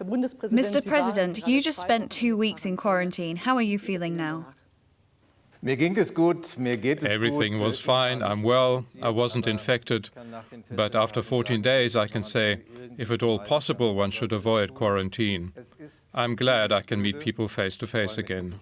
Mr. President, you just spent 2 weeks in quarantine. How are you feeling now? Everything was fine, I'm well, I wasn't infected. But after 14 days, I can say, if at all possible, one should avoid quarantine. I'm glad I can meet people face to face again.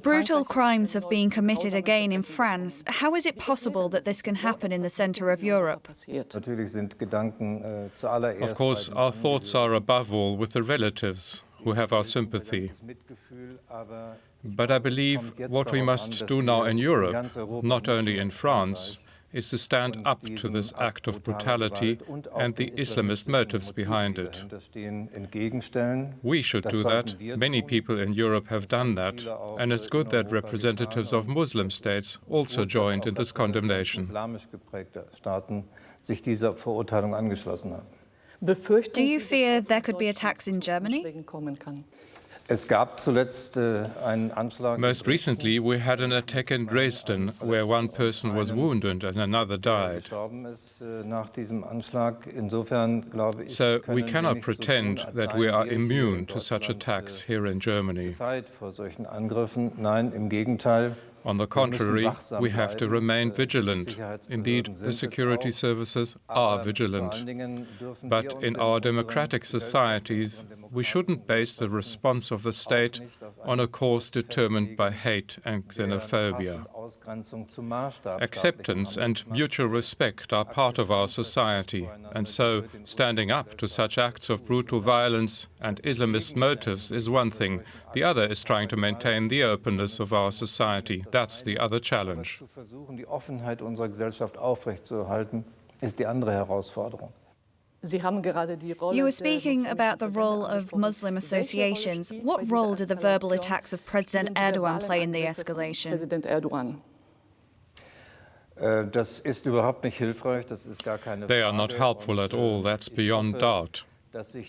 Brutal crimes have been committed again in France. How is it possible that this can happen in the center of Europe? Of course, our thoughts are above all with the relatives who have our sympathy. But I believe what we must do now in Europe, not only in France, is to stand up to this act of brutality and the Islamist motives behind it. We should do that. Many people in Europe have done that, and it's good that representatives of Muslim states also joined in this condemnation. Do you fear there could be attacks in Germany? Most recently, we had an attack in Dresden, where one person was wounded and another died. So we cannot pretend that we are immune to such attacks here in Germany. On the contrary, we have to remain vigilant. Indeed, the security services are vigilant. But in our democratic societies, we shouldn't base the response of the state on a course determined by hate and xenophobia. Acceptance and mutual respect are part of our society, and so standing up to such acts of brutal violence and Islamist motives is one thing. The other is trying to maintain the openness of our society. That's the other challenge. You were speaking about the role of Muslim associations. What role did the verbal attacks of President Erdogan play in the escalation? They are not helpful at all, that's beyond doubt.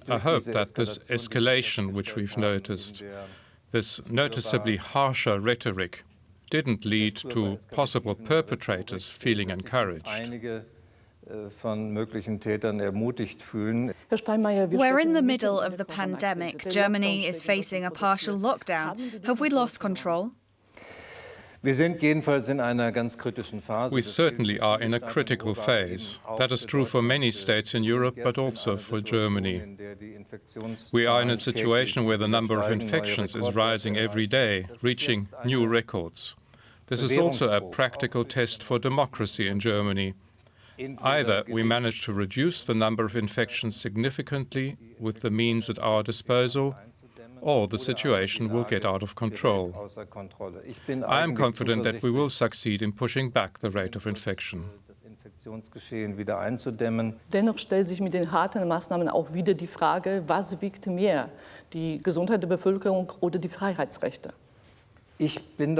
I hope that this escalation which we've noticed, this noticeably harsher rhetoric, didn't lead to possible perpetrators feeling encouraged. We're in the middle of the pandemic. Germany is facing a partial lockdown. Have we lost control? We certainly are in a critical phase. That is true for many states in Europe, but also for Germany. We are in a situation where the number of infections is rising every day, reaching new records. This is also a practical test for democracy in Germany. Either we manage to reduce the number of infections significantly with the means at our disposal, or the situation will get out of control. I am confident that we will succeed in pushing back the rate of infection. Dennoch stellt sich mit den harten Maßnahmen auch wieder die Frage, was wiegt mehr, die Gesundheit der Bevölkerung oder die Freiheitsrechte? I'm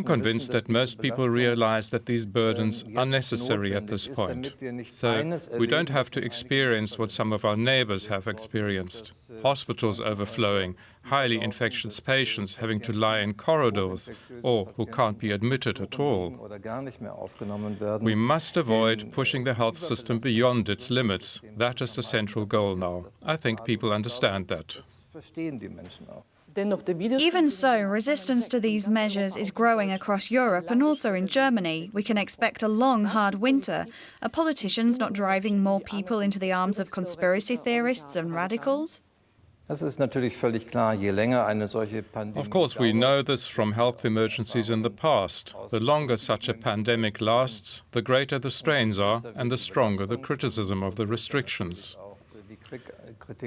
convinced that most people realize that these burdens are necessary at this point. So we don't have to experience what some of our neighbors have experienced. Hospitals overflowing, highly infectious patients having to lie in corridors or who can't be admitted at all. We must avoid pushing the health system beyond its limits. That is the central goal now. I think people understand that. Even so, resistance to these measures is growing across Europe and also in Germany. We can expect a long, hard winter. Are politicians not driving more people into the arms of conspiracy theorists and radicals? Of course, we know this from health emergencies in the past. The longer such a pandemic lasts, the greater the strains are and the stronger the criticism of the restrictions. But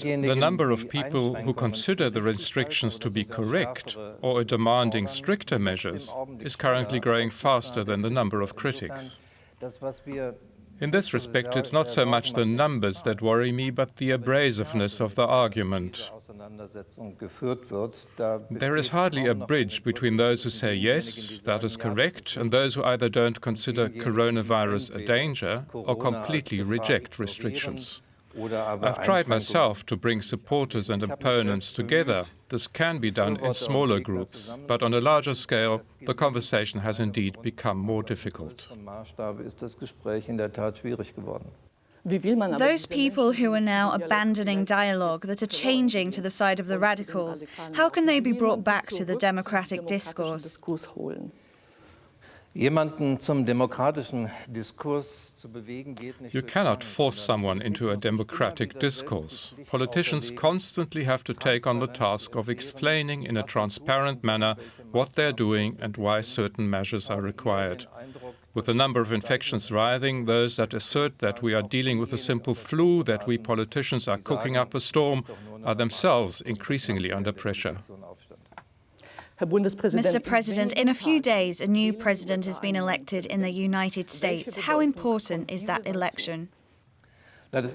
the number of people who consider the restrictions to be correct or are demanding stricter measures is currently growing faster than the number of critics. In this respect, it's not so much the numbers that worry me, but the abrasiveness of the argument. There is hardly a bridge between those who say yes, that is correct, and those who either don't consider coronavirus a danger or completely reject restrictions. I've tried myself to bring supporters and opponents together. This can be done in smaller groups, but on a larger scale, the conversation has indeed become more difficult. Those people who are now abandoning dialogue, that are changing to the side of the radicals, how can they be brought back to the democratic discourse? You cannot force someone into a democratic discourse. Politicians constantly have to take on the task of explaining in a transparent manner what they're doing and why certain measures are required. With the number of infections rising, those that assert that we are dealing with a simple flu, that we politicians are cooking up a storm, are themselves increasingly under pressure. Mr. President, in a few days, a new president has been elected in the United States. How important is that election? Of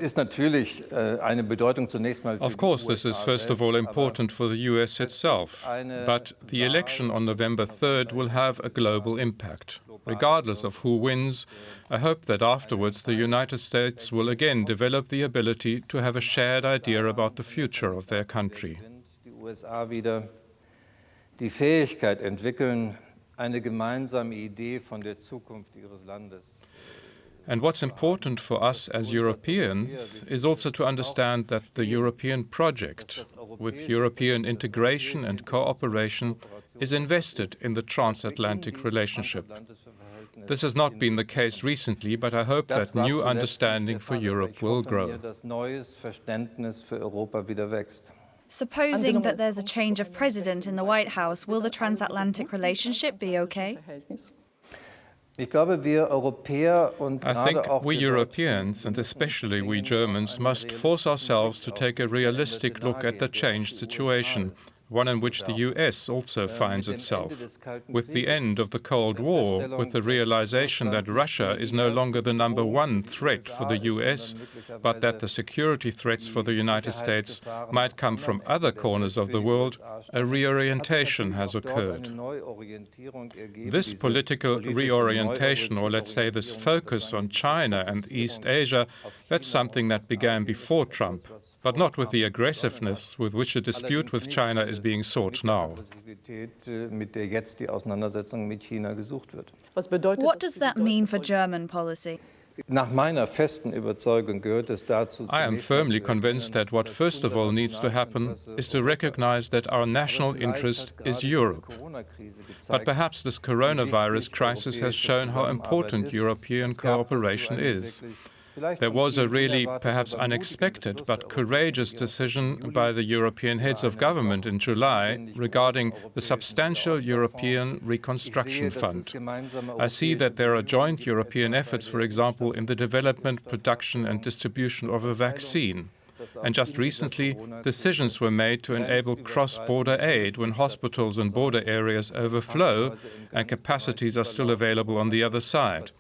course, this is first of all important for the US itself, but the election on November 3rd will have a global impact. Regardless of who wins, I hope that afterwards the United States will again develop the ability to have a shared idea about the future of their country. Die Fähigkeit entwickeln, eine gemeinsame Idee von der Zukunft ihres Landes. And what's important for us as Europeans is also to understand that the European project, with European integration and cooperation, is invested in the transatlantic relationship. This has not been the case recently, but I hope that new understanding for Europe will grow. Supposing that there's a change of president in the White House, will the transatlantic relationship be okay? I think we Europeans, and especially we Germans, must force ourselves to take a realistic look at the changed situation, one in which the US also finds itself. With the end of the Cold War, with the realization that Russia is no longer the #1 threat for the US, but that the security threats for the United States might come from other corners of the world, a reorientation has occurred. This political reorientation, or let's say this focus on China and East Asia, that's something that began before Trump, but not with the aggressiveness with which a dispute with China is being sought now. What does that mean for German policy? I am firmly convinced that what first of all needs to happen is to recognize that our national interest is Europe. But perhaps this coronavirus crisis has shown how important European cooperation is. There was a really, perhaps unexpected, but courageous decision by the European heads of government in July regarding the substantial European Reconstruction Fund. I see that there are joint European efforts, for example, in the development, production and distribution of a vaccine. And just recently, decisions were made to enable cross-border aid when hospitals and border areas overflow and capacities are still available on the other side.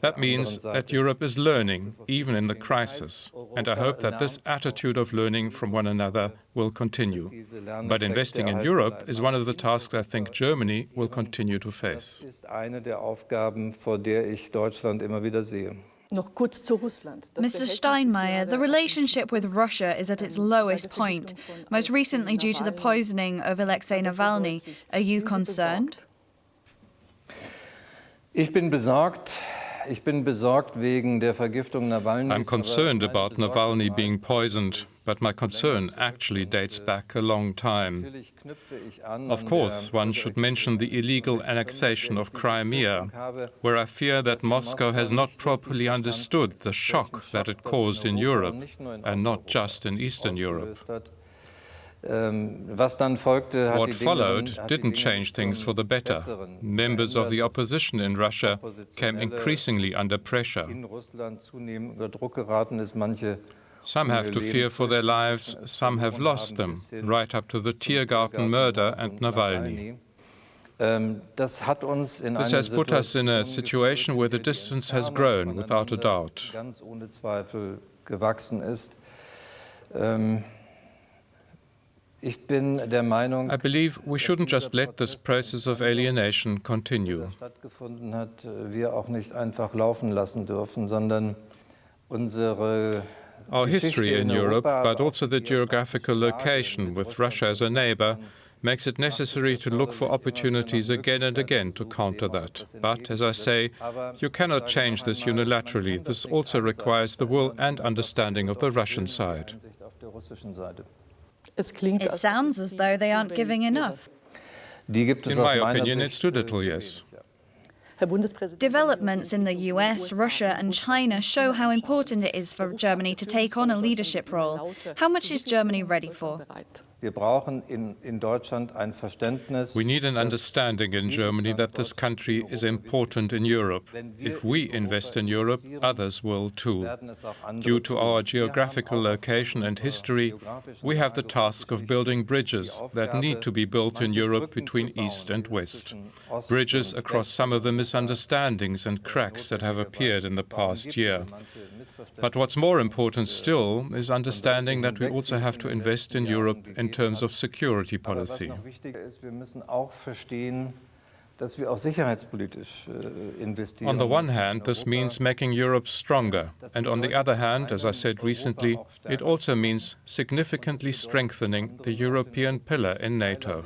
That means that Europe is learning, even in the crisis. And I hope that this attitude of learning from one another will continue. But investing in Europe is one of the tasks I think Germany will continue to face. Mr. Steinmeier, the relationship with Russia is at its lowest point, most recently due to the poisoning of Alexei Navalny. Are you concerned? I'm concerned about Navalny being poisoned, but my concern actually dates back a long time. Of course, one should mention the illegal annexation of Crimea, where I fear that Moscow has not properly understood the shock that it caused in Europe, and not just in Eastern Europe. What followed didn't change things for the better. Members of the opposition in Russia came increasingly under pressure. Some have to fear for their lives, some have lost them, right up to the Tiergarten murder and Navalny. This has put us in a situation where the distance has grown, without a doubt. I believe we shouldn't just let this process of alienation continue. Our history in Europe, but also the geographical location with Russia as a neighbor, makes it necessary to look for opportunities again and again to counter that. But, as I say, you cannot change this unilaterally. This also requires the will and understanding of the Russian side. It sounds as though they aren't giving enough. In my opinion, it's too little, yes. Developments in the US, Russia and China show how important it is for Germany to take on a leadership role. How much is Germany ready for? We need an understanding in Germany that this country is important in Europe. If we invest in Europe, others will too. Due to our geographical location and history, we have the task of building bridges that need to be built in Europe between East and West. Bridges across some of the misunderstandings and cracks that have appeared in the past year. But what's more important still is understanding that we also have to invest in Europe in terms of security policy. On the one hand, this means making Europe stronger, and on the other hand, as I said recently, it also means significantly strengthening the European pillar in NATO.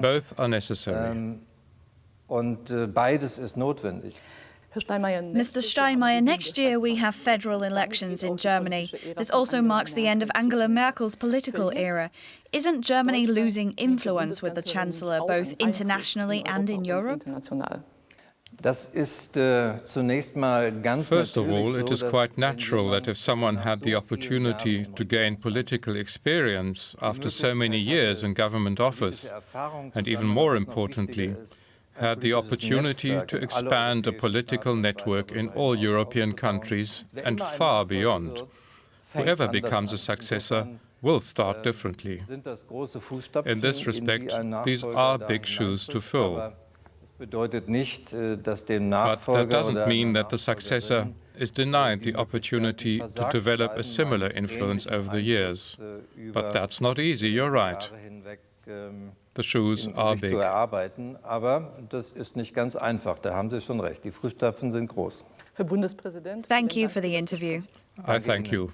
Both are necessary. Mr. Steinmeier, next year we have federal elections in Germany. This also marks the end of Angela Merkel's political era. Isn't Germany losing influence with the Chancellor, both internationally and in Europe? First of all, it is quite natural that if someone had the opportunity to gain political experience after so many years in government office, and even more importantly, had the opportunity to expand a political network in all European countries and far beyond. Whoever becomes a successor will start differently. In this respect, these are big shoes to fill. But that doesn't mean that the successor is denied the opportunity to develop a similar influence over the years. But that's not easy, you're right. The shoes are big. Thank you for the interview. I thank you.